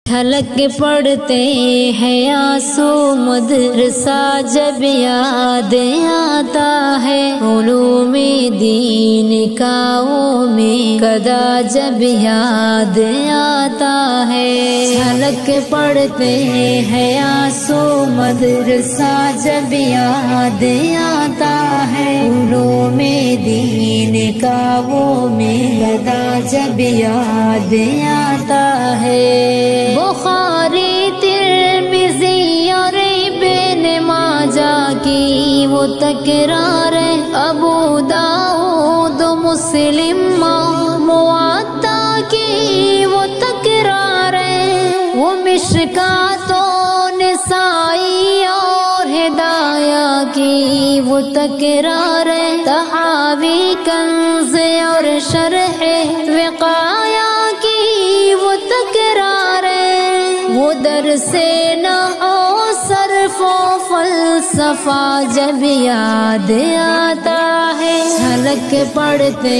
چھلک پڑتے ہیں آنسو مدرسہ جب یاد آتا ہے، علوم دین کا وہ میں قدا جب یاد آتا ہے۔ چھلک پڑتے ہیں آنسو مدرسہ جب یاد آتا ہے، علوم دین کا وہ میں قدا جب یاد آتا ہے۔ بخاری ترمذی اور ابن ماجہ کی وہ تکرار ہے، ابو داؤد مسلم موطا کی وہ تکرار ہے، وہ مشکات و نسائی اور ہدایہ کی وہ تکرار ہے، تحاوی کنز اور شرح وقایہ کی وہ تکرار ہے، وہ درس نحو صرف و فلسفہ جب یاد آتا ہے۔ چھلک پڑتے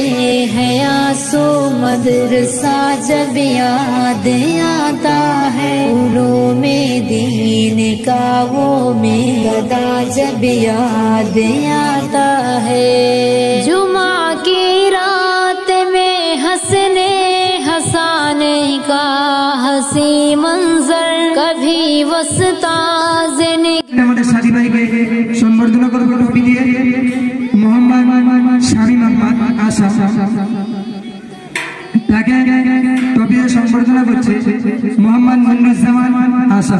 ہیں آنسو مدرسہ جب یاد آتا ہے، علوم دین کا وہ میں قدا جب یاد آتا ہے۔ جمعہ کی رات میں ہنسنے ہنسانے کا ہنسی منظر کبھی وسطاز نے আমাদের সাথী ভাইকে সম্বর্ধনা করব টুপি দিয়ে মোহাম্মদ শামীম আহমদ আশা তাকে টুপি দিয়ে সম্বর্ধনা করছে মোহাম্মদ মনিরুজ্জামান আশা।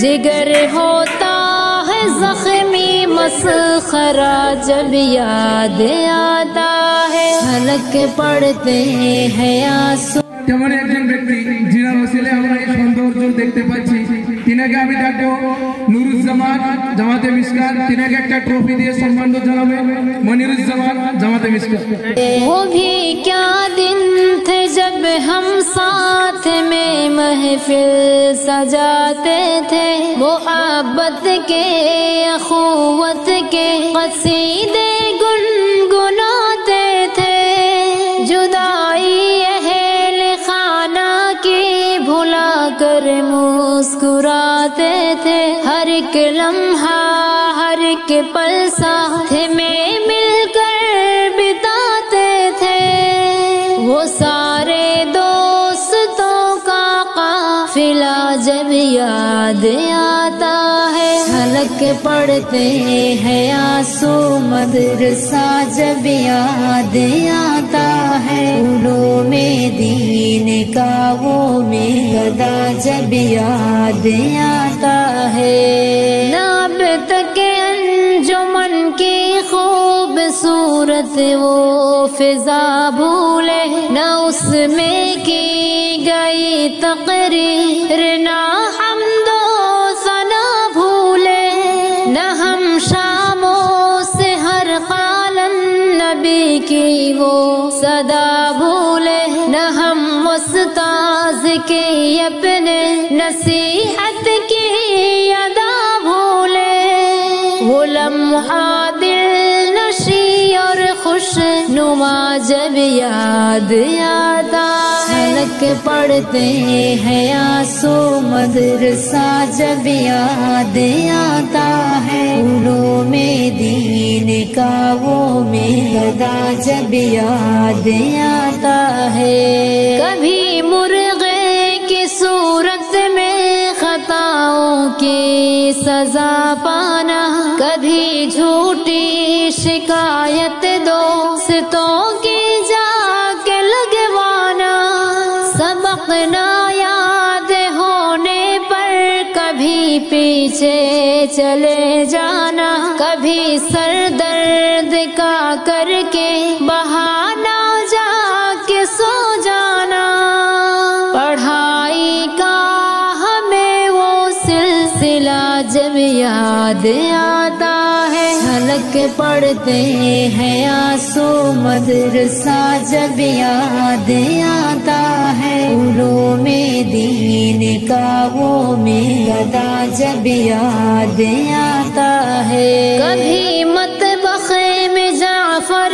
جگر ہوتا ہے زخمی مسخرہ جب یاد آتا ہے، چھلک پڑتے ہیں آنسو۔ তেমন একজন ব্যক্তি যিনার ওসিলে আমরা এই সৌন্দর্য দেখতে পাচ্ছি, তিনাকে আমি ডাকবো নুরুজ্জামান জামাতে মিসকাত, তিনাকে একটা ট্রফি দিয়ে সম্মান জানাবে মনিরুজ্জামান জামাতে মিসকাত। وہ بھی کیا دن تھے جب ہم ساتھ میں محفل سجاتے تھے، محبت کے اخوت کے قصیدے گنگناتے تھے، جدائی اہل خانہ کی بھلا کر مسکراتے تھے، ہر ایک لمحہ ہر ایک پل ساتھ میں مل کر بتاتے تھے، وہ سارے دوستوں کا قافلہ جب یاد آتا ہے، چھلک پڑتے ہیں آنسو مدرسہ جب یاد آتا ہے، علوم دین کا وہ میں قدا جب یاد آتا ہے۔ نہ اب تک انجمن کی خوبصورت وہ فضا بھولے، نہ اس میں کی گئی تقریر، نہ حمد و ثنا بھولے، نہ ہم شاموں سے ہر قال النبی کی وہ صدا بھولے، نہ ہم استاذ کی اپنے نصیحت کی ادا بھولے، وہ لمحہ دل نشی اور خوش نما جب یاد آتا ہے، چھلک پڑتے ہیں آنسو مدرسہ جب یاد آتا ہے، علوم دین کا وہ میں قدا جب یاد آتا ہے۔ کبھی مرغے کی صورت میں خطاؤں کی سزا پانا، کبھی جھوٹی شکایت دوستوں کی جا کے لگوانا، سبق نہ یاد ہونے پر کبھی پیچھے چلے جانا، کبھی سر درد کا کر کے بہانا جا کے سو جانا، پڑھائی کا ہمیں وہ سلسلہ جب یاد آتا ہے، چھلک پڑتے ہیں آنسو مدرسہ جب یاد آتا ہے، علوم دین کا وہ میں قدا جب یاد آتا ہے۔ کبھی مطبخ میں جعفر